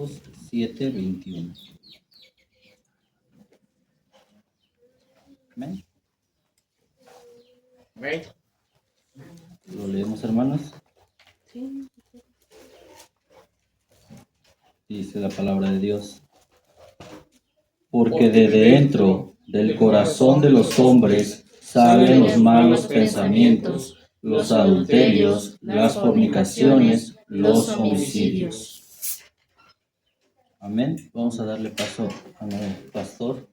Marcos 7:21. Amén. ¿Lo leemos, hermanos? Sí. Dice la palabra de Dios. Porque de dentro del corazón de los hombres salen los malos pensamientos, los adulterios, las fornicaciones, los homicidios. Amén. Vamos a darle paso a nuestro pastor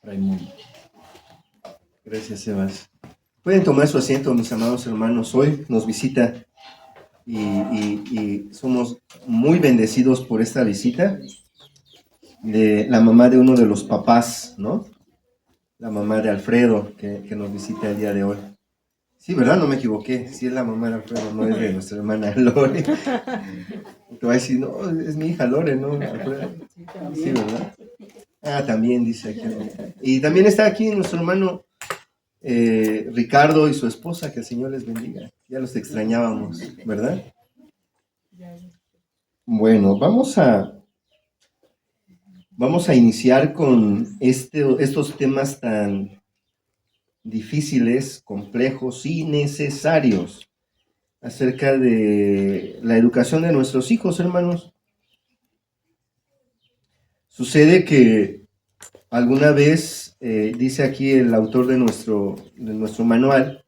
Raimundo. Gracias, Sebas. Pueden tomar su asiento, mis amados hermanos. Hoy nos visita y somos muy bendecidos por esta visita de la mamá de uno de los papás, ¿no? La mamá de Alfredo, que nos visita el día de hoy. Sí, ¿verdad? No me equivoqué. Sí es la mamá de Alfredo, no es de nuestra hermana Lore. Te va a decir, no, es mi hija Lore, ¿no? Alfredo. Sí, ¿verdad? Ah, también dice aquí. Y también está aquí nuestro hermano Ricardo y su esposa, que el Señor les bendiga. Ya los extrañábamos, ¿verdad? Bueno, vamos a iniciar con estos temas tan difíciles, complejos y necesarios acerca de la educación de nuestros hijos, hermanos. Sucede que alguna vez, dice aquí el autor de nuestro manual,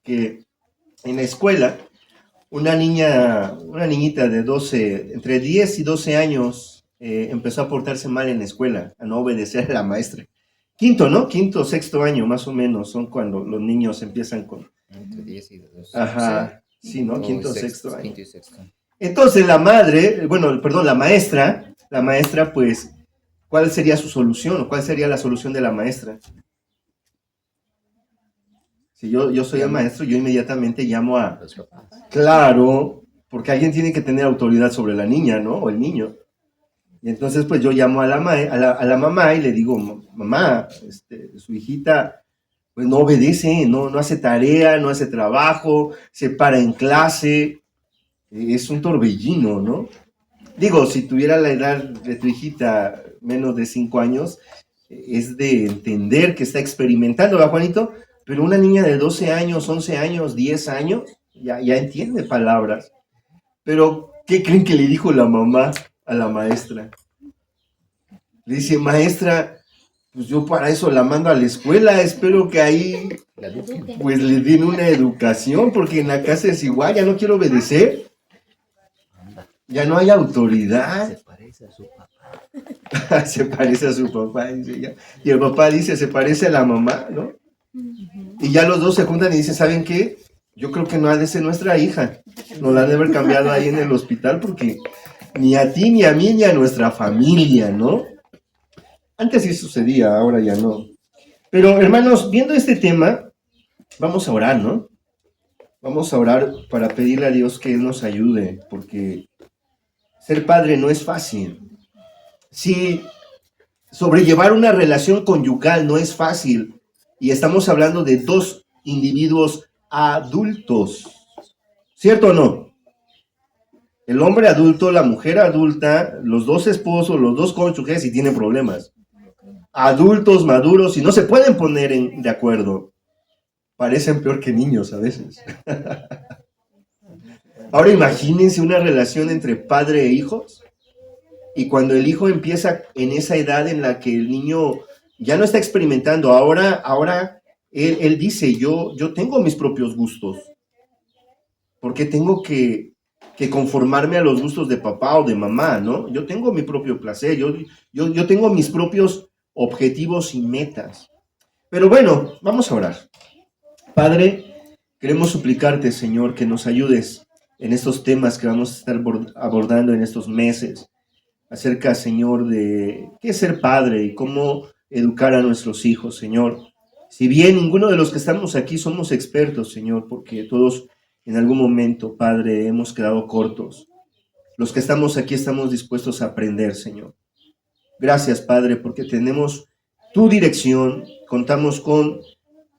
que en la escuela una niñita de entre 10 y 12 años empezó a portarse mal en la escuela, a no obedecer a la maestra. Quinto, ¿no? Quinto, sexto año, más o menos, son cuando los niños empiezan con... Entre 10 y 12. Ajá, sí, ¿no? Quinto, Sexto, sexto año. quinto y sexto. Entonces la maestra, pues, ¿cuál sería su solución? ¿O cuál sería la solución de la maestra? Si yo soy el maestro, yo inmediatamente llamo a... Los papás. Claro, porque alguien tiene que tener autoridad sobre la niña, ¿no? O el niño. Y entonces, pues, yo llamo a la mamá y le digo, mamá, su hijita, pues, no obedece, no hace tarea, no hace trabajo, se para en clase, es un torbellino, ¿no? Digo, si tuviera la edad de tu hijita, menos de 5 años, es de entender que está experimentando, ¿verdad, Juanito? Pero una niña de 12 años, 11 años, 10 años, ya entiende palabras. Pero, ¿qué creen que le dijo la mamá a la maestra? Le dice, maestra, pues yo para eso la mando a la escuela, espero que ahí pues le den una educación, porque en la casa es igual, ya no quiero obedecer, ya no hay autoridad. Se parece a su papá. Se parece a su papá, dice ella. Y el papá dice, se parece a la mamá, ¿no? Y ya los dos se juntan y dicen, ¿saben qué? Yo creo que no ha de ser nuestra hija. Nos la han de haber cambiado ahí en el hospital porque ni a ti, ni a mí, ni a nuestra familia, ¿no? Antes sí sucedía, ahora ya no. Pero, hermanos, viendo este tema, vamos a orar, ¿no? Vamos a orar para pedirle a Dios que Él nos ayude, porque ser padre no es fácil. Si sobrellevar una relación conyugal no es fácil, y estamos hablando de dos individuos adultos, ¿cierto o no? El hombre adulto, la mujer adulta, los dos esposos, los dos cónyuges y tienen problemas. Adultos, maduros, y no se pueden poner de acuerdo. Parecen peor que niños a veces. Ahora imagínense una relación entre padre e hijos, y cuando el hijo empieza en esa edad en la que el niño ya no está experimentando, ahora él dice, yo tengo mis propios gustos. ¿Por qué tengo que conformarme a los gustos de papá o de mamá, no? Yo tengo mi propio placer, yo tengo mis propios objetivos y metas. Pero bueno, vamos a orar. Padre, queremos suplicarte, Señor, que nos ayudes en estos temas que vamos a estar abordando en estos meses, acerca, Señor, de qué es ser padre y cómo educar a nuestros hijos, Señor. Si bien ninguno de los que estamos aquí somos expertos, Señor, porque todos en algún momento, Padre, hemos quedado cortos. Los que estamos aquí estamos dispuestos a aprender, Señor. Gracias, Padre, porque tenemos tu dirección, contamos con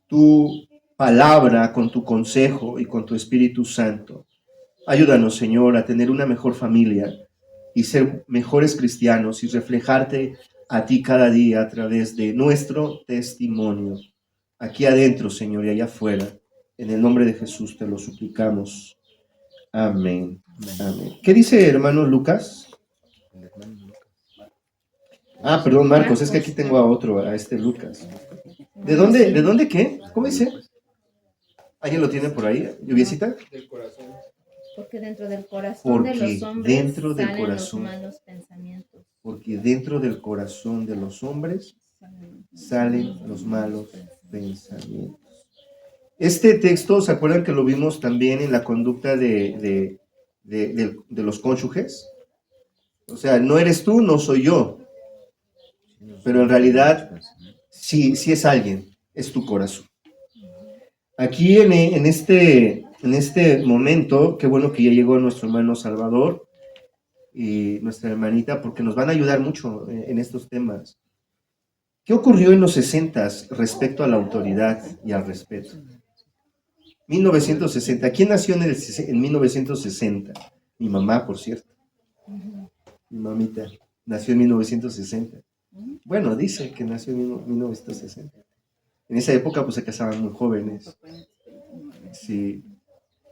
tu palabra, con tu consejo y con tu Espíritu Santo. Ayúdanos, Señor, a tener una mejor familia, y ser mejores cristianos y reflejarte a ti cada día a través de nuestro testimonio. Aquí adentro, Señor, y allá afuera. En el nombre de Jesús te lo suplicamos. Amén. Amén. ¿Qué dice hermano Lucas? El hermano Lucas. Ah, perdón, Marcos, es que aquí tengo a otro, a este Lucas. ¿De dónde qué? ¿Cómo dice? ¿Alguien lo tiene por ahí? ¿Lluviecita? Porque dentro del corazón de los hombres dentro del salen corazón. los malos pensamientos. Porque dentro del corazón de los hombres salen los malos pensamientos. Este texto, ¿se acuerdan que lo vimos también en la conducta de los cónyuges? O sea, no eres tú, no soy yo. Pero en realidad, sí es alguien, es tu corazón. Aquí en este momento, qué bueno que ya llegó nuestro hermano Salvador y nuestra hermanita, porque nos van a ayudar mucho en estos temas. ¿Qué ocurrió en los 60s respecto a la autoridad y al respeto? 1960. ¿Quién nació en 1960? Mi mamá, por cierto. Mi mamita nació en 1960. Bueno, dice que nació en 1960. En esa época pues se casaban muy jóvenes. Sí.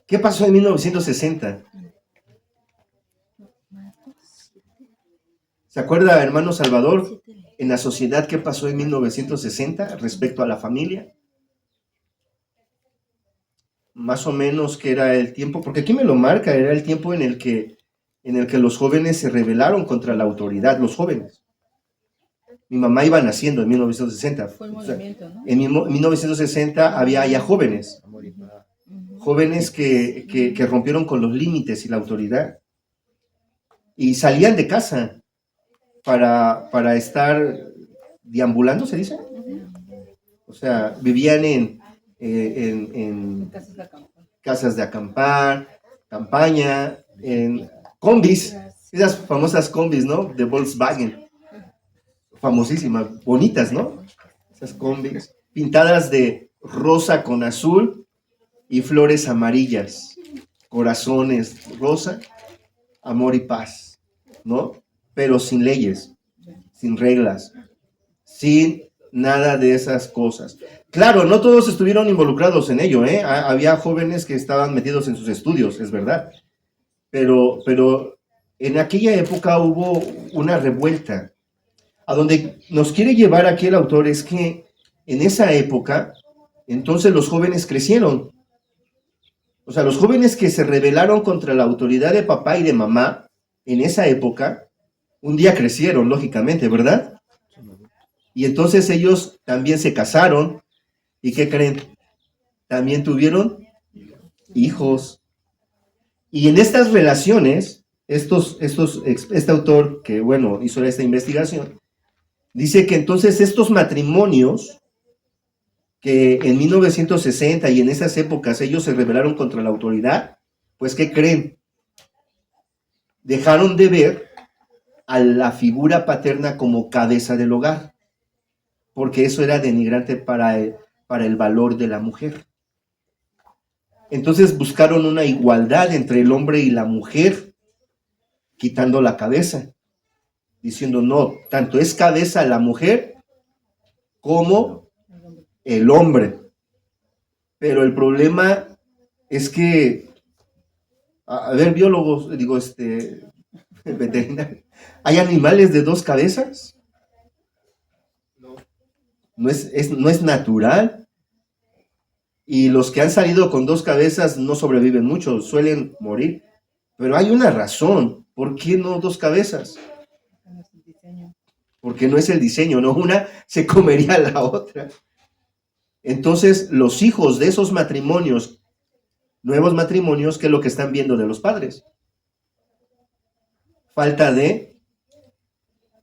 ¿Qué pasó en 1960? ¿Se acuerda, hermano Salvador, en la sociedad qué pasó en 1960 respecto a la familia? Más o menos que era el tiempo, porque aquí me lo marca, era el tiempo en el que los jóvenes se rebelaron contra la autoridad, los jóvenes. Mi mamá iba naciendo en 1960. Fue el movimiento, ¿no? En 1960 había ya jóvenes que rompieron con los límites y la autoridad y salían de casa para estar deambulando, ¿se dice? O sea, vivían en casas de acampar, campaña, en combis, esas famosas combis, ¿no? De Volkswagen, famosísimas, bonitas, ¿no? Esas combis, pintadas de rosa con azul y flores amarillas, corazones rosa, amor y paz, ¿no? Pero sin leyes, sin reglas, sin nada de esas cosas. Claro, no todos estuvieron involucrados en ello, ¿eh? Había jóvenes que estaban metidos en sus estudios, es verdad. Pero en aquella época hubo una revuelta. A donde nos quiere llevar aquí el autor es que en esa época, entonces los jóvenes crecieron. O sea, los jóvenes que se rebelaron contra la autoridad de papá y de mamá, en esa época, un día crecieron, lógicamente, ¿verdad? Y entonces ellos también se casaron. ¿Y qué creen? También tuvieron hijos. Y en estas relaciones, este autor que, bueno, hizo esta investigación, dice que entonces estos matrimonios que en 1960 y en esas épocas ellos se rebelaron contra la autoridad, pues ¿qué creen? Dejaron de ver a la figura paterna como cabeza del hogar, porque eso era denigrante para el valor de la mujer. Entonces buscaron una igualdad entre el hombre y la mujer, quitando la cabeza, diciendo no, tanto es cabeza la mujer como el hombre. Pero el problema es que, a ver, biólogos, veterinarios, ¿hay animales de dos cabezas? No es natural. Y los que han salido con dos cabezas no sobreviven mucho, suelen morir. Pero hay una razón. ¿Por qué no dos cabezas? Porque no es el diseño, ¿no? Una se comería a la otra. Entonces, los hijos de esos matrimonios, nuevos matrimonios, ¿qué es lo que están viendo de los padres? Falta de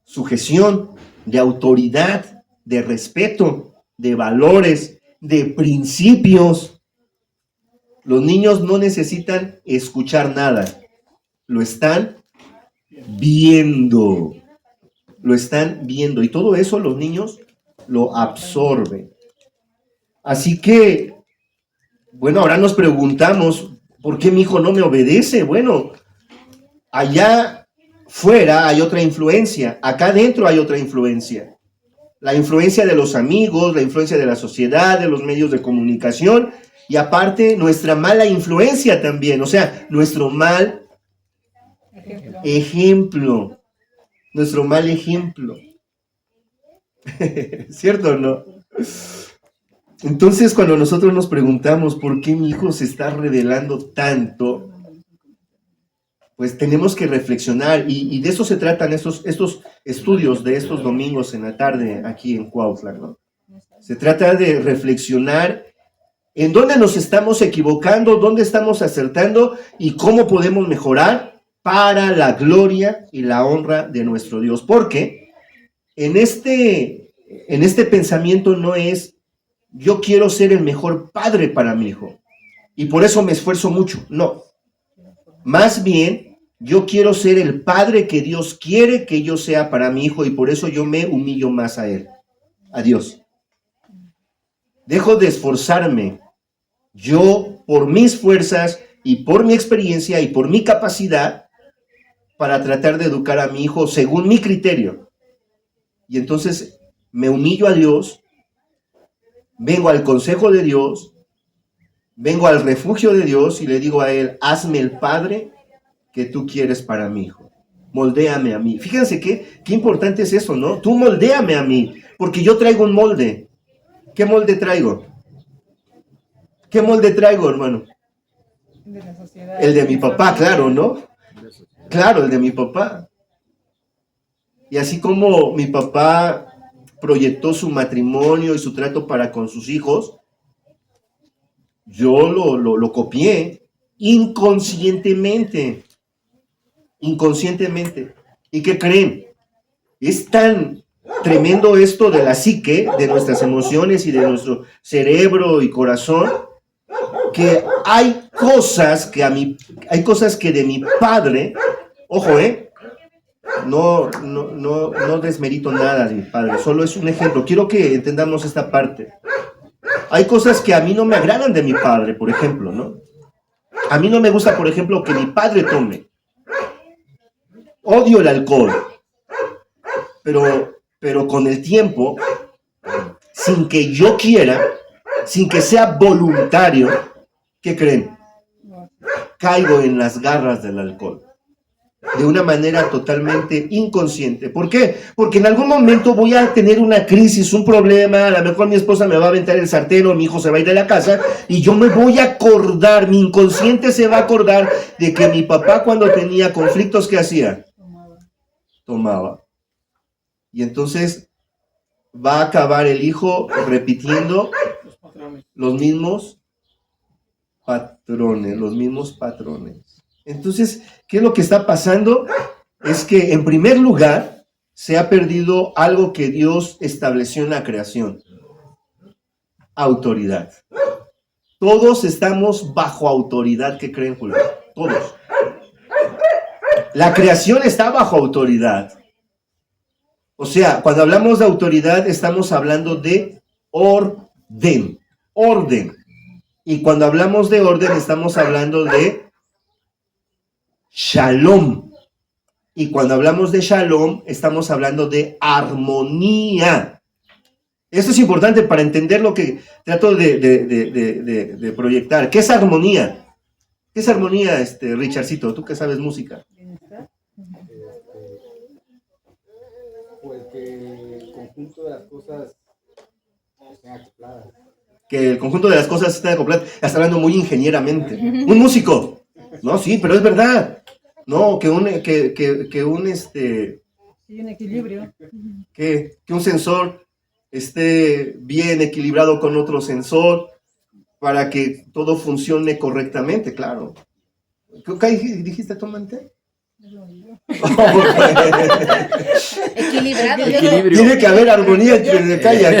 sujeción, de autoridad, de respeto, de valores, de principios. Los niños no necesitan escuchar nada, lo están viendo, y todo eso los niños lo absorben. Así que, bueno, ahora nos preguntamos, ¿por qué mi hijo no me obedece? Bueno, allá fuera hay otra influencia, acá adentro hay otra influencia. La influencia de los amigos, la influencia de la sociedad, de los medios de comunicación y aparte nuestra mala influencia también, o sea, nuestro mal ejemplo. Nuestro mal ejemplo. ¿Cierto o no? Entonces, cuando nosotros nos preguntamos por qué mi hijo se está revelando tanto, pues tenemos que reflexionar y de eso se tratan estos estudios de estos domingos en la tarde aquí en Cuautla, ¿no? Se trata de reflexionar en dónde nos estamos equivocando, dónde estamos acertando y cómo podemos mejorar para la gloria y la honra de nuestro Dios. Porque en este pensamiento no es yo quiero ser el mejor padre para mi hijo y por eso me esfuerzo mucho. No. Más bien, yo quiero ser el padre que Dios quiere que yo sea para mi hijo y por eso yo me humillo más a él, a Dios. Dejo de esforzarme yo por mis fuerzas y por mi experiencia y por mi capacidad para tratar de educar a mi hijo según mi criterio. Y entonces me humillo a Dios, vengo al consejo de Dios, vengo al refugio de Dios y le digo a él, hazme el padre que tú quieres para mi hijo. Moldéame a mí. Fíjense qué importante es eso, ¿no? Tú moldéame a mí, porque yo traigo un molde. ¿Qué molde traigo? ¿Qué molde traigo, hermano? De la sociedad. El de mi papá, claro, ¿no? Claro, el de mi papá. Y así como mi papá proyectó su matrimonio y su trato para con sus hijos, yo lo copié inconscientemente. Inconscientemente. ¿Y qué creen? Es tan tremendo esto de la psique, de nuestras emociones y de nuestro cerebro y corazón, que hay cosas que de mi padre, ojo, no desmerito nada de mi padre, solo es un ejemplo. Quiero que entendamos esta parte. Hay cosas que a mí no me agradan de mi padre, por ejemplo, ¿no? A mí no me gusta, por ejemplo, que mi padre tome. Odio el alcohol, pero con el tiempo, sin que yo quiera, sin que sea voluntario, ¿qué creen? Caigo en las garras del alcohol, de una manera totalmente inconsciente. ¿Por qué? Porque en algún momento voy a tener una crisis, un problema, a lo mejor mi esposa me va a aventar el sartén o mi hijo se va a ir de la casa y yo me voy a acordar, mi inconsciente se va a acordar de que mi papá cuando tenía conflictos, ¿qué hacía? Tomaba. Y entonces va a acabar el hijo repitiendo los mismos patrones. Entonces, ¿qué es lo que está pasando? Es que en primer lugar se ha perdido algo que Dios estableció en la creación: autoridad. Todos estamos bajo autoridad. ¿Qué creen, Julio? Todos. La creación está bajo autoridad. O sea, cuando hablamos de autoridad, estamos hablando de orden. Y cuando hablamos de orden, estamos hablando de shalom. Y cuando hablamos de shalom, estamos hablando de armonía. Esto es importante para entender lo que trato de proyectar. ¿Qué es armonía? ¿Qué es armonía, Richardcito? Tú que sabes música. Pues que el conjunto de las cosas estén acopladas. Que el conjunto de las cosas estén acopladas. Está hablando muy ingenieramente. Un músico. No, sí, pero es verdad. No, que un equilibrio. Que un sensor esté bien equilibrado con otro sensor para que todo funcione correctamente, claro. ¿Qué dijiste, Tomante? Equilibrado. Tiene que haber armonía entre calla.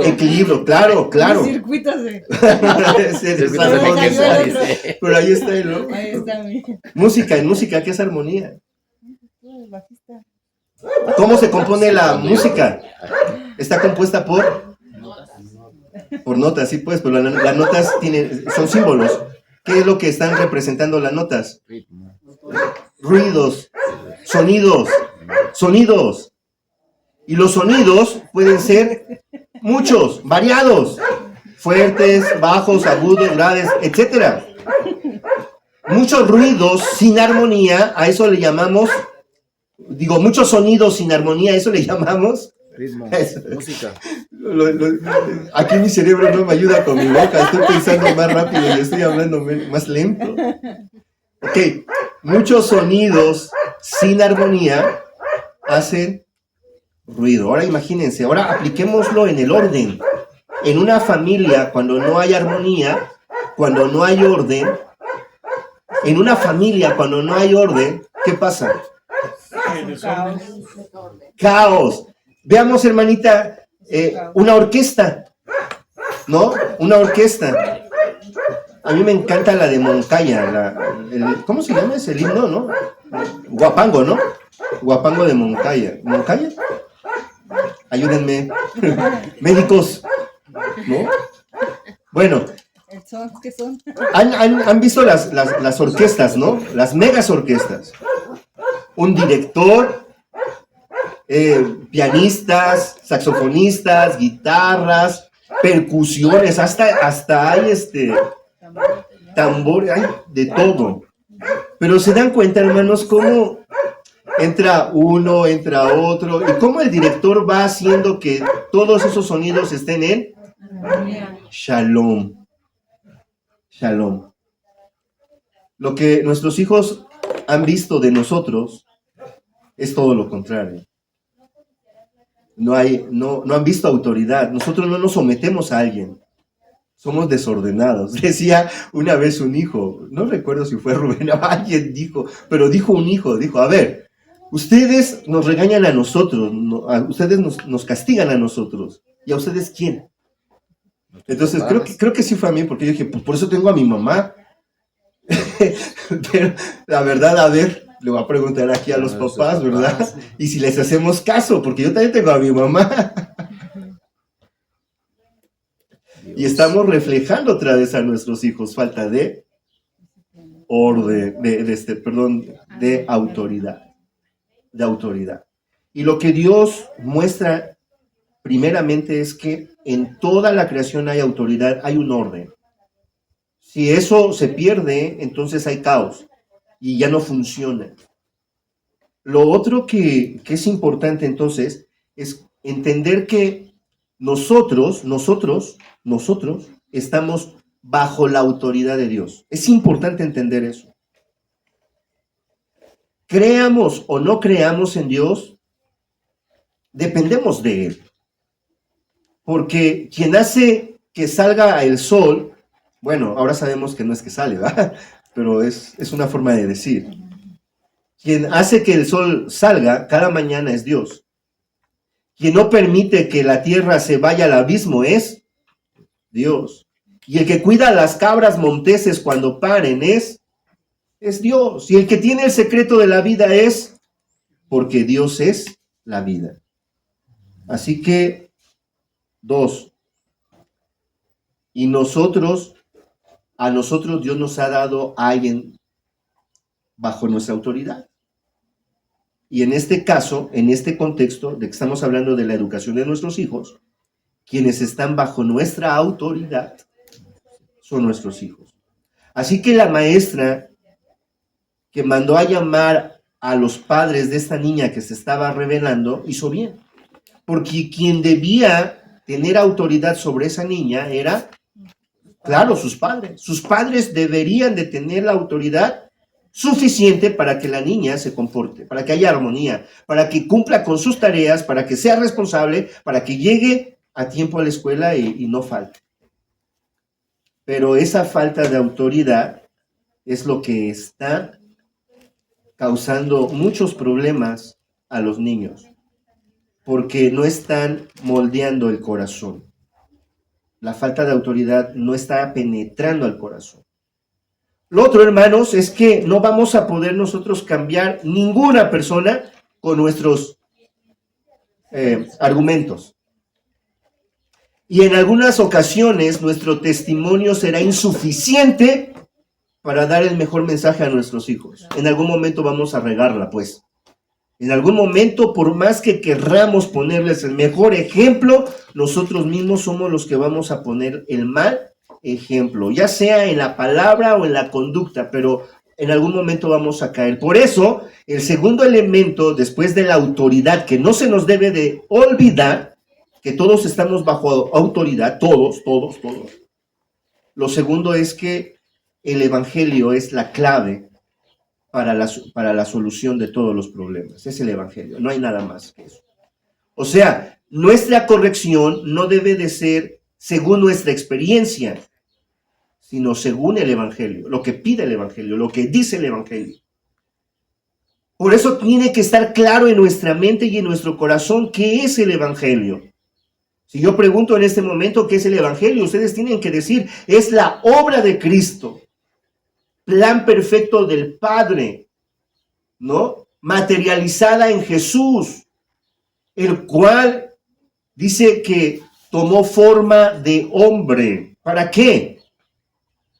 Equilibrio, claro. Circuitos de... Pero ahí está él, ¿no? Ahí está mi... Música, ¿qué es armonía? ¿Cómo se compone la música? Está compuesta por notas, sí, pues, pero las notas son símbolos. ¿Qué es lo que están representando las notas? Ritmo. Ruidos, sonidos, sonidos. Y los sonidos pueden ser muchos, variados, fuertes, bajos, agudos, graves, etc. Muchos ruidos sin armonía, a eso le llamamos, muchos sonidos sin armonía, a eso le llamamos. Ritmo. Música. Aquí mi cerebro no me ayuda con mi boca, estoy pensando más rápido y estoy hablando más lento. Ok, muchos sonidos sin armonía hacen ruido. Ahora imagínense, ahora apliquémoslo en el orden. En una familia, cuando no hay armonía, cuando no hay orden, en una familia, cuando no hay orden, ¿qué pasa? Caos. Caos. Veamos, hermanita, una orquesta, ¿no? Una orquesta. A mí me encanta la de Moncaya, ¿cómo se llama ese himno, no? Guapango, ¿no? Guapango de Moncaya. ¿Moncaya? Ayúdenme. Médicos, ¿no? Bueno. ¿El son? ¿Qué son? ¿Han visto las orquestas, no? Las megas orquestas. Un director, pianistas, saxofonistas, guitarras, percusiones, hasta hay tambor, hay de todo. Pero se dan cuenta, hermanos, cómo entra uno, entra otro, y cómo el director va haciendo que todos esos sonidos estén en Shalom. Shalom. Lo que nuestros hijos han visto de nosotros es todo lo contrario. No han visto autoridad. Nosotros no nos sometemos a alguien. Somos desordenados. Decía una vez un hijo, no recuerdo si fue Rubén o alguien dijo, pero dijo un hijo, a ver, ustedes nos regañan a nosotros, ustedes nos castigan a nosotros. ¿Y a ustedes quién? Entonces creo que sí fue a mí, porque yo dije, pues por eso tengo a mi mamá. Pero la verdad, a ver, le voy a preguntar aquí a los papás, ¿verdad? Y si les hacemos caso, porque yo también tengo a mi mamá. Y estamos reflejando otra vez a nuestros hijos falta de orden, de autoridad. De autoridad. Y lo que Dios muestra primeramente es que en toda la creación hay autoridad, hay un orden. Si eso se pierde, entonces hay caos y ya no funciona. Lo otro que es importante entonces es entender que nosotros estamos bajo la autoridad de Dios. Es importante entender eso. Creamos o no creamos en Dios, dependemos de Él. Porque quien hace que salga el sol, bueno, ahora sabemos que no es que sale, ¿verdad? Pero es una forma de decir. Quien hace que el sol salga cada mañana es Dios. Quien no permite que la tierra se vaya al abismo es Dios. Y el que cuida a las cabras monteses cuando paren es Dios. Y el que tiene el secreto de la vida es porque Dios es la vida. Así que, 2. Y a nosotros Dios nos ha dado a alguien bajo nuestra autoridad. Y en este caso, en este contexto de que estamos hablando de la educación de nuestros hijos, quienes están bajo nuestra autoridad son nuestros hijos. Así que la maestra que mandó a llamar a los padres de esta niña que se estaba rebelando, hizo bien. Porque quien debía tener autoridad sobre esa niña era, claro, sus padres. Sus padres deberían de tener la autoridad suficiente para que la niña se comporte, para que haya armonía, para que cumpla con sus tareas, para que sea responsable, para que llegue a tiempo a la escuela y no falte. Pero esa falta de autoridad es lo que está causando muchos problemas a los niños, porque no están moldeando el corazón. La falta de autoridad no está penetrando al corazón. Lo otro, hermanos, es que no vamos a poder nosotros cambiar ninguna persona con nuestros argumentos. Y en algunas ocasiones nuestro testimonio será insuficiente para dar el mejor mensaje a nuestros hijos. En algún momento vamos a regarla, pues. En algún momento, por más que querramos ponerles el mejor ejemplo, nosotros mismos somos los que vamos a poner el mal ejemplo, ya sea en la palabra o en la conducta, pero en algún momento vamos a caer. Por eso, el segundo elemento, después de la autoridad, que no se nos debe de olvidar, que todos estamos bajo autoridad, todos. Lo segundo es que el evangelio es la clave para la solución de todos los problemas. Es el evangelio, no hay nada más que eso. O sea, nuestra corrección no debe de ser según nuestra experiencia, sino según el evangelio, lo que pide el evangelio, lo que dice el evangelio. Por eso tiene que estar claro en nuestra mente y en nuestro corazón qué es el evangelio. Si yo pregunto en este momento qué es el evangelio, ustedes tienen que decir, es la obra de Cristo, plan perfecto del Padre, ¿no? Materializada en Jesús, el cual dice que tomó forma de hombre. ¿Para qué?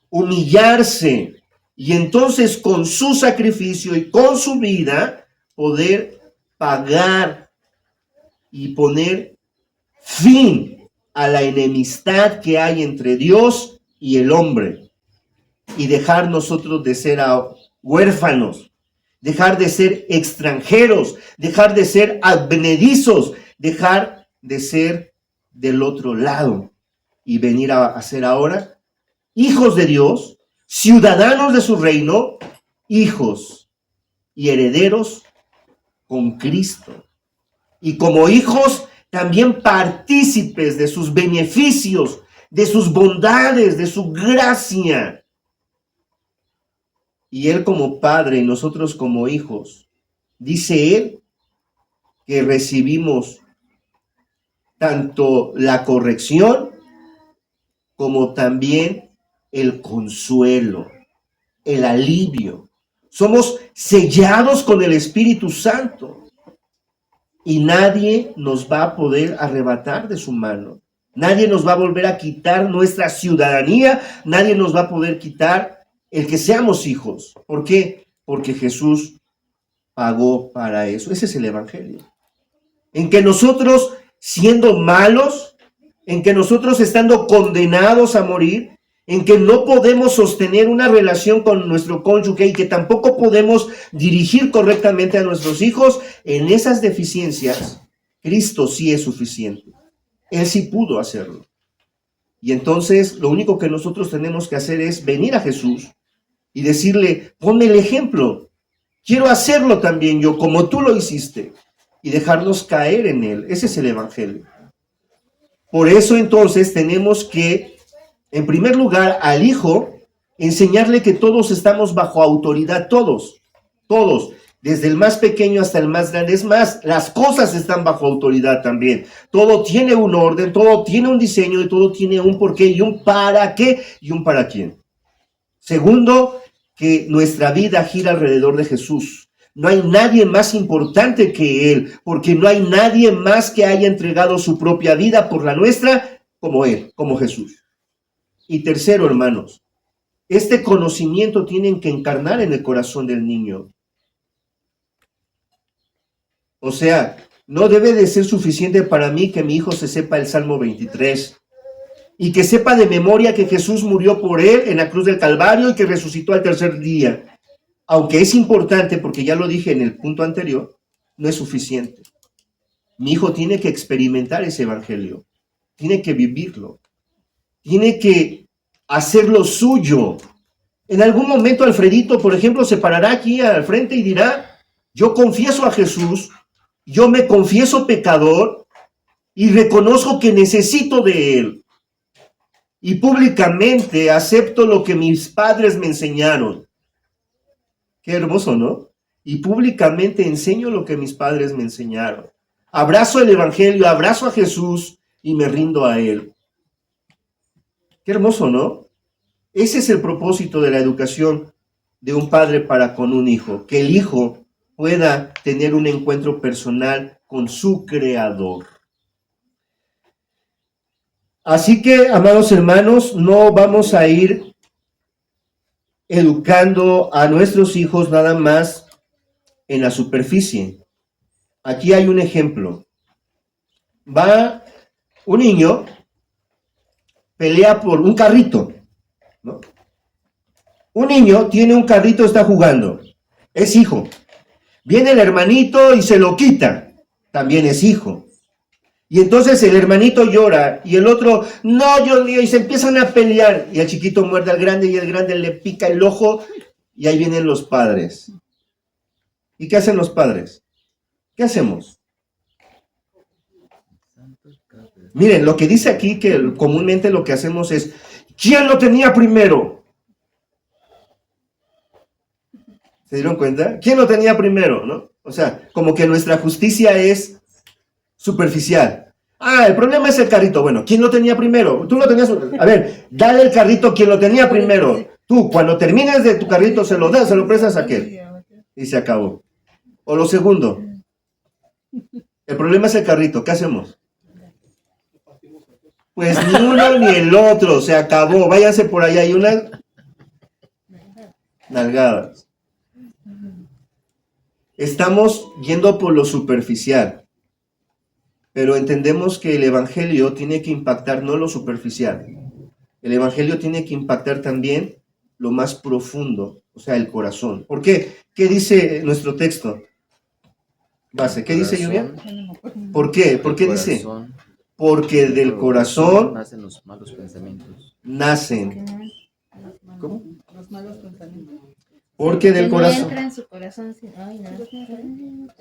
Humillarse y entonces con su sacrificio y con su vida poder pagar y poner fin a la enemistad que hay entre Dios y el hombre y dejar nosotros de ser huérfanos, dejar de ser extranjeros, dejar de ser advenedizos, dejar de ser del otro lado y venir a ser ahora hijos de Dios, ciudadanos de su reino, hijos y herederos con Cristo. Y como hijos, también partícipes de sus beneficios, de sus bondades, de su gracia. Y Él como Padre y nosotros como hijos, dice Él que recibimos tanto la corrección como también el consuelo, el alivio. Somos sellados con el Espíritu Santo y nadie nos va a poder arrebatar de su mano. Nadie nos va a volver a quitar nuestra ciudadanía, nadie nos va a poder quitar el que seamos hijos. ¿Por qué? Porque Jesús pagó para eso. Ese es el evangelio. En que nosotros, siendo malos, en que nosotros estando condenados a morir, en que no podemos sostener una relación con nuestro cónyuge y que tampoco podemos dirigir correctamente a nuestros hijos, en esas deficiencias, Cristo sí es suficiente. Él sí pudo hacerlo. Y entonces lo único que nosotros tenemos que hacer es venir a Jesús y decirle, ponme el ejemplo. Quiero hacerlo también yo, como tú lo hiciste, y dejarnos caer en Él. Ese es el evangelio. Por eso entonces tenemos que, en primer lugar, al hijo, enseñarle que todos estamos bajo autoridad, todos, desde el más pequeño hasta el más grande. Es más, las cosas están bajo autoridad también. Todo tiene un orden, todo tiene un diseño y todo tiene un porqué y un para qué y un para quién. Segundo, que nuestra vida gira alrededor de Jesús. No hay nadie más importante que Él, porque no hay nadie más que haya entregado su propia vida por la nuestra como Él, como Jesús. Y tercero, hermanos, este conocimiento tienen que encarnar en el corazón del niño. O sea, no debe de ser suficiente para mí que mi hijo se sepa el Salmo 23 y que sepa de memoria que Jesús murió por él en la cruz del Calvario y que resucitó al tercer día. Aunque es importante, porque ya lo dije en el punto anterior, no es suficiente. Mi hijo tiene que experimentar ese evangelio, tiene que vivirlo, tiene que hacerlo suyo. En algún momento Alfredito, por ejemplo, se parará aquí al frente y dirá, yo confieso a Jesús, yo me confieso pecador y reconozco que necesito de Él. Y públicamente acepto lo que mis padres me enseñaron. Qué hermoso, ¿no? Y públicamente enseño lo que mis padres me enseñaron. Abrazo el evangelio, abrazo a Jesús y me rindo a Él. Qué hermoso, ¿no? Ese es el propósito de la educación de un padre para con un hijo. Que el hijo pueda tener un encuentro personal con su Creador. Así que, amados hermanos, no vamos a ir educando a nuestros hijos nada más en la superficie. Aquí hay un ejemplo. Va un niño, pelea por un carrito, ¿no? Un niño tiene un carrito, está jugando, es hijo. Viene el hermanito y se lo quita, también es hijo. Y entonces el hermanito llora y el otro, no, yo, y se empiezan a pelear. Y el chiquito muerde al grande y el grande le pica el ojo y ahí vienen los padres. ¿Y qué hacen los padres? ¿Qué hacemos? Miren, lo que dice aquí que comúnmente lo que hacemos es, ¿quién lo tenía primero? ¿Se dieron cuenta? ¿Quién lo tenía primero? ¿No? O sea, como que nuestra justicia es superficial. Ah, el problema es el carrito. Bueno, ¿quién lo tenía primero? Tú lo tenías. A ver, dale el carrito a quien lo tenía primero. Tú, cuando termines de tu carrito, se lo das, se lo prestas a aquel. Y se acabó. O lo segundo. El problema es el carrito. ¿Qué hacemos? Pues ni uno ni el otro. Se acabó. Váyanse por allá. Hay unas nalgadas. Estamos yendo por lo superficial. Pero entendemos que el Evangelio tiene que impactar no lo superficial. El Evangelio tiene que impactar también lo más profundo, o sea, el corazón. ¿Por qué? ¿Qué dice nuestro texto? Base, ¿qué dice Lluvia? ¿Por qué? ¿Por qué dice? Porque del corazón nacen los malos pensamientos. nacen. ¿Cómo? Los malos pensamientos. Porque del Que no corazón. entra en su corazón. Ay, no.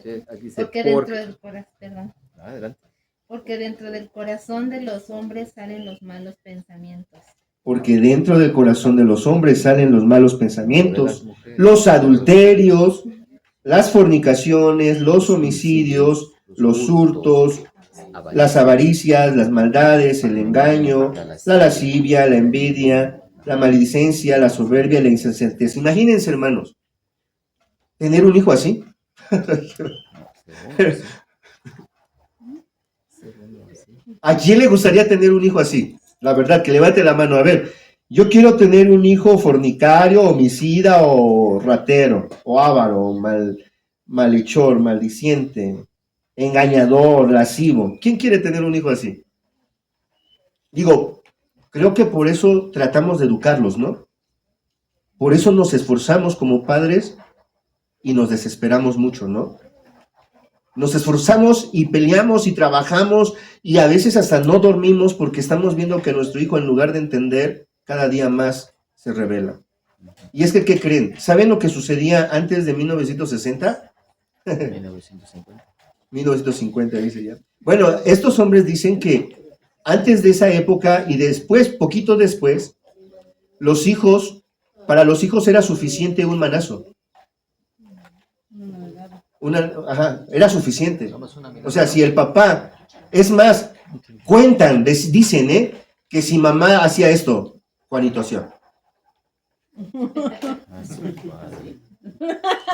Sí, aquí dice Porque dentro del corazón, perdón. Adelante. Porque dentro del corazón de los hombres salen los malos pensamientos. Porque dentro del corazón de los hombres salen los malos pensamientos, Mujeres, los adulterios, las fornicaciones, los homicidios, los hurtos, las avaricias, las maldades, el engaño, la lascivia, la envidia, la maledicencia, la soberbia, la insensatez. Imagínense, hermanos, tener un hijo así. ¿A quién le gustaría tener un hijo así? La verdad, que levante la mano. A ver, yo quiero tener un hijo fornicario, homicida o ratero, o avaro, malhechor, maldiciente, engañador, lascivo. ¿Quién quiere tener un hijo así? Digo, creo que por eso tratamos de educarlos, ¿no? Por eso nos esforzamos como padres y nos desesperamos mucho, ¿no? Nos esforzamos y peleamos y trabajamos y a veces hasta no dormimos porque estamos viendo que nuestro hijo, en lugar de entender, cada día más se revela. Y es que, ¿qué creen? ¿Saben lo que sucedía antes de 1960? 1950. 1950, dice ya. Bueno, estos hombres dicen que antes de esa época y después, poquito después, para los hijos era suficiente un manazo. Era suficiente. O sea, si el papá, es más, cuentan, dicen, que si mamá hacía esto, Juanito hacía.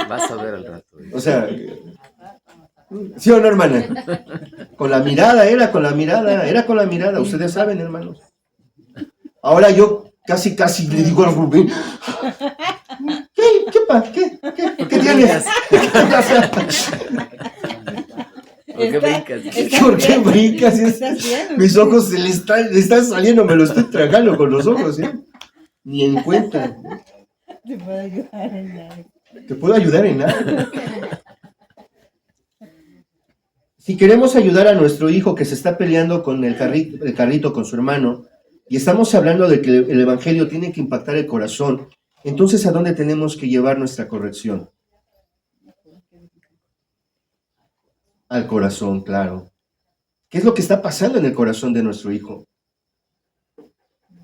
Vas a ver al rato. O sea, ¿sí o no, hermana? Con la mirada, era con la mirada, ustedes saben, hermanos. Ahora yo casi le digo al Rubén, ¿Qué tienes? ¿Por qué brincas? ¿Por qué brincas? ¿Estás bien? Mis ojos le están saliendo, me lo estoy tragando con los ojos, ¿eh? Ni en cuenta. Te puedo ayudar en algo. ¿Te puedo ayudar en nada? Si queremos ayudar a nuestro hijo que se está peleando con el carrito con su hermano, y estamos hablando de que el Evangelio tiene que impactar el corazón, entonces ¿a dónde tenemos que llevar nuestra corrección? Al corazón, claro. ¿Qué es lo que está pasando en el corazón de nuestro hijo?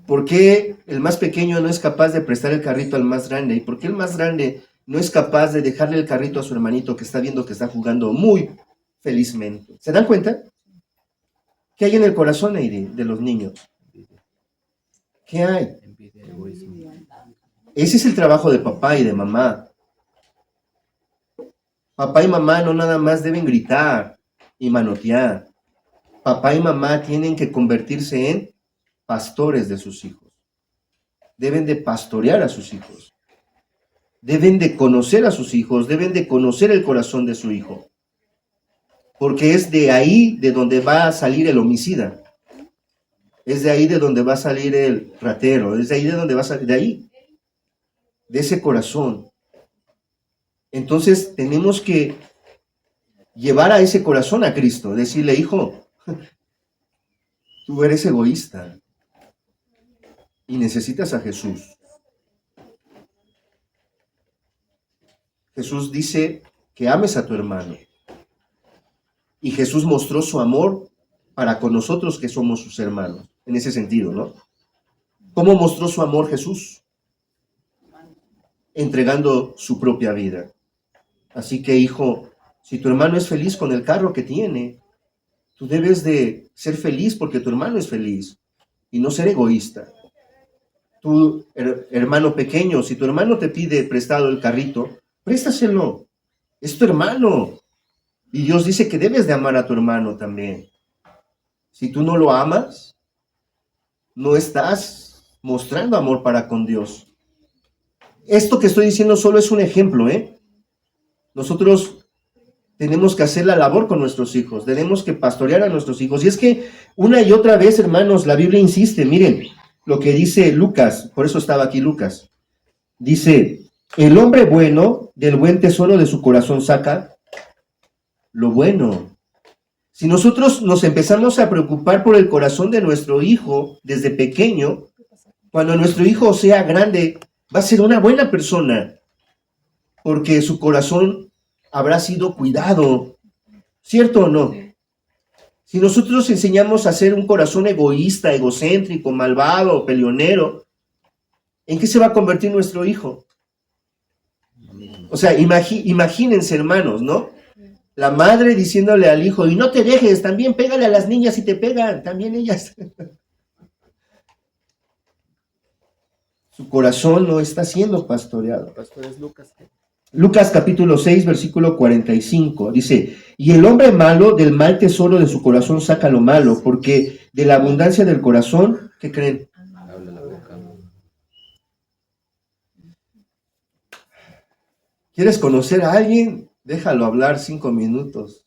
¿Por qué el más pequeño no es capaz de prestar el carrito al más grande? ¿Y por qué el más grande no es capaz de dejarle el carrito a su hermanito que está viendo que está jugando muy felizmente? ¿Se dan cuenta? ¿Qué hay en el corazón, Eiri, de los niños? ¿Qué hay? Ese es el trabajo de papá y de mamá. Papá y mamá no nada más deben gritar y manotear. Papá y mamá tienen que convertirse en pastores de sus hijos. Deben de pastorear a sus hijos. deben de conocer a sus hijos, deben de conocer el corazón de su hijo, porque es de ahí de donde va a salir el homicida, es de ahí de donde va a salir el ratero, es de ahí de donde va a salir, de ahí, de ese corazón. Entonces tenemos que llevar a ese corazón a Cristo, decirle, hijo, tú eres egoísta y necesitas a Jesús. Jesús dice que ames a tu hermano. Y Jesús mostró su amor para con nosotros que somos sus hermanos, en ese sentido, ¿no? ¿Cómo mostró su amor Jesús? Entregando su propia vida. Así que, hijo, si tu hermano es feliz con el carro que tiene, tú debes de ser feliz porque tu hermano es feliz y no ser egoísta. Tu hermano pequeño, si tu hermano te pide prestado el carrito, préstaselo. Es tu hermano. Y Dios dice que debes de amar a tu hermano también. Si tú no lo amas, no estás mostrando amor para con Dios. Esto que estoy diciendo solo es un ejemplo, ¿eh? Nosotros tenemos que hacer la labor con nuestros hijos, tenemos que pastorear a nuestros hijos. Y es que una y otra vez, hermanos, la Biblia insiste, miren lo que dice Lucas, por eso estaba aquí Lucas. Dice, el hombre bueno del buen tesoro de su corazón saca lo bueno. Si nosotros nos empezamos a preocupar por el corazón de nuestro hijo desde pequeño, cuando nuestro hijo sea grande, va a ser una buena persona, porque su corazón habrá sido cuidado, ¿cierto o no? Si nosotros enseñamos a ser un corazón egoísta, egocéntrico, malvado, peleonero, ¿en qué se va a convertir nuestro hijo? O sea, imagínense, hermanos, ¿no? La madre diciéndole al hijo, y no te dejes, también pégale a las niñas si te pegan, también ellas. Su corazón no está siendo pastoreado. Pastor, es Lucas. Lucas capítulo 6, versículo 45, dice, y el hombre malo del mal tesoro de su corazón saca lo malo, porque de la abundancia del corazón, ¿qué creen? Habla la boca. ¿Quieres conocer a alguien? Déjalo hablar 5 minutos.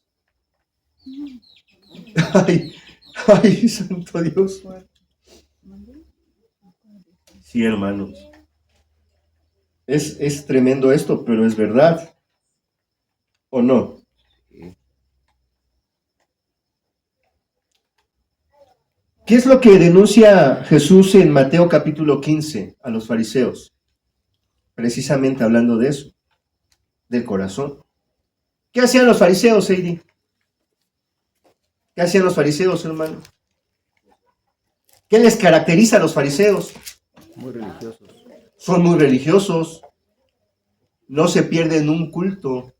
Ay, santo Dios. Sí, hermanos. Es tremendo esto, pero es verdad. ¿O no? ¿Qué es lo que denuncia Jesús en Mateo capítulo 15 a los fariseos? Precisamente hablando de eso, del corazón. ¿Qué hacían los fariseos, Heidi? ¿Qué hacían los fariseos, hermano? ¿Qué les caracteriza a los fariseos? Muy religiosos. Son muy religiosos, no se pierden un culto,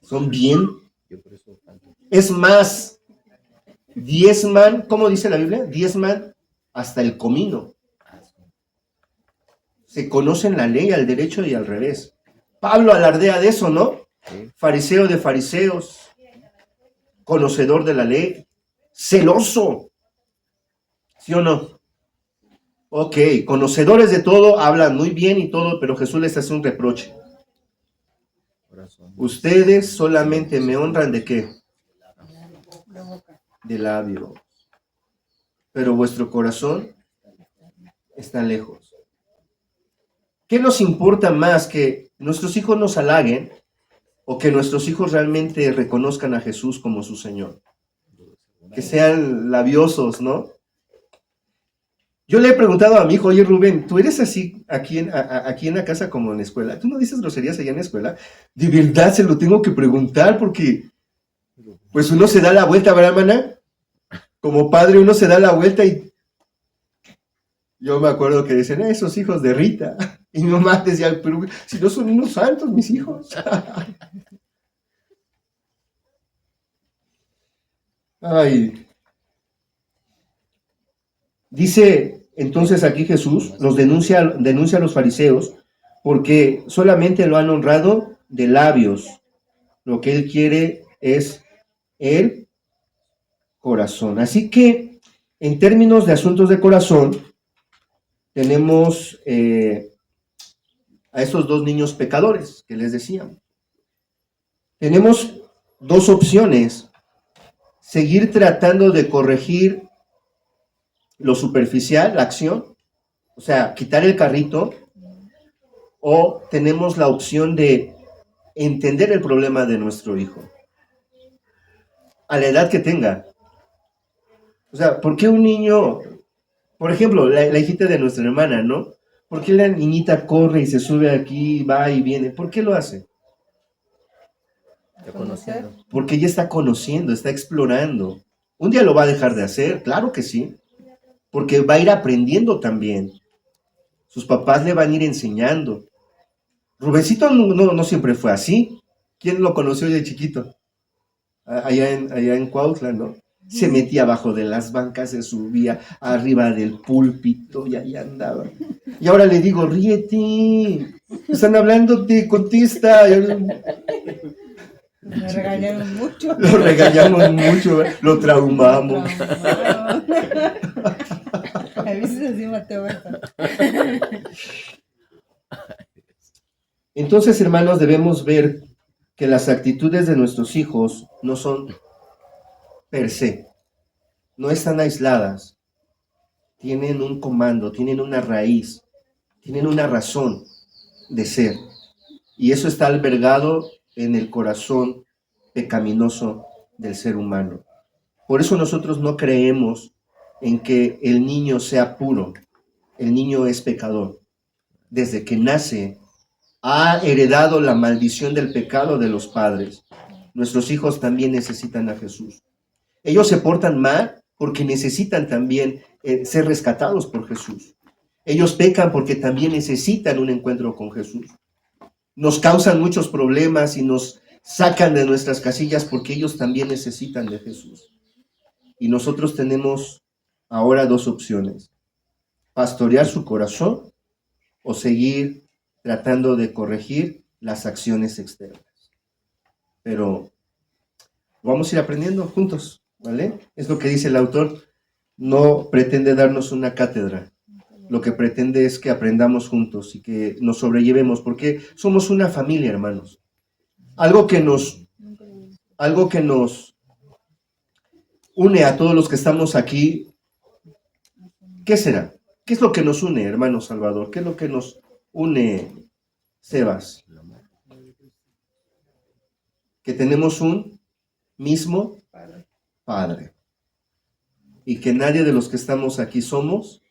son bien. Yo por eso canto. Es más, diezman, ¿cómo dice la Biblia? Diezman hasta el comino. Se conocen la ley al derecho y al revés. Pablo alardea de eso, ¿no? Sí. Fariseo de fariseos, conocedor de la ley, celoso. ¿Sí o no? Ok, conocedores de todo, hablan muy bien y todo, pero Jesús les hace un reproche. Corazón. Ustedes solamente me honran ¿de qué? De labio. Pero vuestro corazón está lejos. ¿Qué nos importa más, que nuestros hijos nos halaguen o que nuestros hijos realmente reconozcan a Jesús como su Señor? Que sean labiosos, ¿no? Yo le he preguntado a mi hijo, oye Rubén, ¿tú eres así aquí en la casa como en la escuela? ¿Tú no dices groserías allá en la escuela? De verdad se lo tengo que preguntar porque pues uno se da la vuelta, ¿verdad, hermana? Como padre uno se da la vuelta y yo me acuerdo que decían, esos hijos de Rita. Y mi mamá decía, pero si no son unos santos mis hijos. Ay. Dice entonces aquí Jesús, los denuncia a los fariseos porque solamente lo han honrado de labios. Lo que él quiere es el corazón. Así que en términos de asuntos de corazón, tenemos a estos dos niños pecadores que les decíamos. Tenemos dos opciones: seguir tratando de corregir lo superficial, la acción, o sea, quitar el carrito, o tenemos la opción de entender el problema de nuestro hijo, a la edad que tenga. O sea, ¿por qué un niño, por ejemplo, la hijita de nuestra hermana, ¿no? ¿Por qué la niñita corre y se sube aquí, va y viene? ¿Por qué lo hace? Ya conociendo. Porque ella está conociendo, está explorando. Un día lo va a dejar de hacer, claro que sí, porque va a ir aprendiendo también. Sus papás le van a ir enseñando. Rubensito no siempre fue así. ¿Quién lo conoció de chiquito? Allá en Cuautla, ¿no? Se metía abajo de las bancas, se subía arriba del púlpito y ahí andaba. Y ahora le digo, ríete, están hablando, te contesta. Me regañaron mucho. Lo regañamos mucho, lo traumamos. A veces así Mateo. Entonces, hermanos, debemos ver que las actitudes de nuestros hijos no son per se, no están aisladas, tienen un comando, tienen una raíz, tienen una razón de ser. Y eso está albergado en el corazón pecaminoso del ser humano. Por eso nosotros no creemos en que el niño sea puro. El niño es pecador. Desde que nace, ha heredado la maldición del pecado de los padres. Nuestros hijos también necesitan a Jesús. Ellos se portan mal porque necesitan también ser rescatados por Jesús. Ellos pecan porque también necesitan un encuentro con Jesús. Nos causan muchos problemas y nos sacan de nuestras casillas porque ellos también necesitan de Jesús. Y nosotros tenemos ahora dos opciones: pastorear su corazón o seguir tratando de corregir las acciones externas. Pero vamos a ir aprendiendo juntos, ¿vale? Es lo que dice el autor. No pretende darnos una cátedra. Lo que pretende es que aprendamos juntos y que nos sobrellevemos, porque somos una familia, hermanos. Algo que nos une a todos los que estamos aquí, ¿qué será? ¿Qué es lo que nos une, hermano Salvador? ¿Qué es lo que nos une, Sebas? Que tenemos un mismo Padre. Y que nadie de los que estamos aquí somos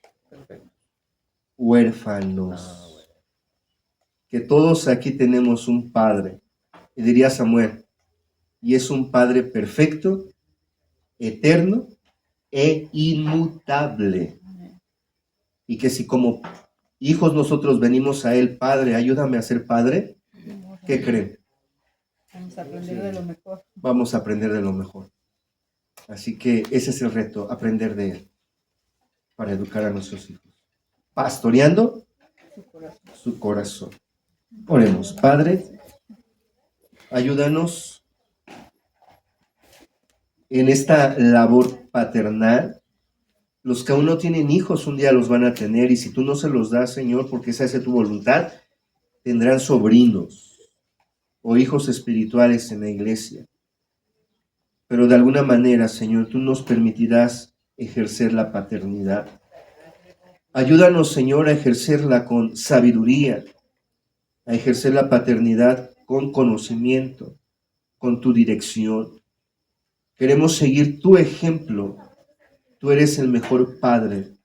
huérfanos. Que todos aquí tenemos un Padre. Y diría Samuel, y es un Padre perfecto, eterno e inmutable. Y que si como hijos nosotros venimos a Él, Padre, ayúdame a ser Padre, ¿qué creen? Vamos a aprender de lo mejor. Vamos a aprender de lo mejor. Así que ese es el reto, aprender de Él, para educar a nuestros hijos. Pastoreando su corazón. Oremos. Padre, ayúdanos en esta labor paternal. Los que aún no tienen hijos un día los van a tener, y si tú no se los das, Señor, porque esa es tu voluntad, tendrán sobrinos o hijos espirituales en la iglesia. Pero de alguna manera, Señor, tú nos permitirás ejercer la paternidad. Ayúdanos, Señor, a ejercerla con sabiduría, a ejercer la paternidad con conocimiento, con tu dirección. Queremos seguir tu ejemplo. Tú eres el mejor Padre.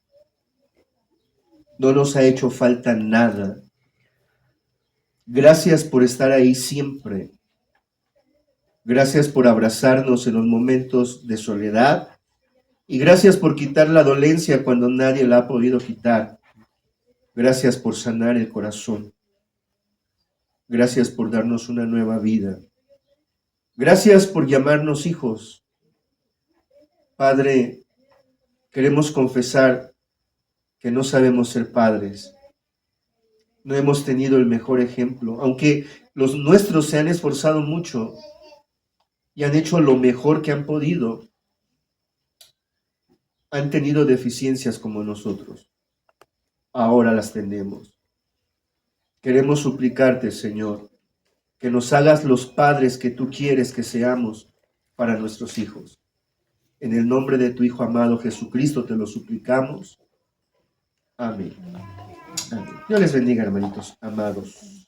No nos ha hecho falta nada. Gracias por estar ahí siempre. Gracias por abrazarnos en los momentos de soledad. Y gracias por quitar la dolencia cuando nadie la ha podido quitar. Gracias por sanar el corazón. Gracias por darnos una nueva vida. Gracias por llamarnos hijos. Padre, queremos confesar que no sabemos ser padres. No hemos tenido el mejor ejemplo, aunque los nuestros se han esforzado mucho y han hecho lo mejor que han podido. Han tenido deficiencias como nosotros. Ahora las tenemos. Queremos suplicarte, Señor, que nos hagas los padres que tú quieres que seamos para nuestros hijos. En el nombre de tu Hijo amado Jesucristo te lo suplicamos. Amén. Amén. Dios les bendiga, hermanitos amados.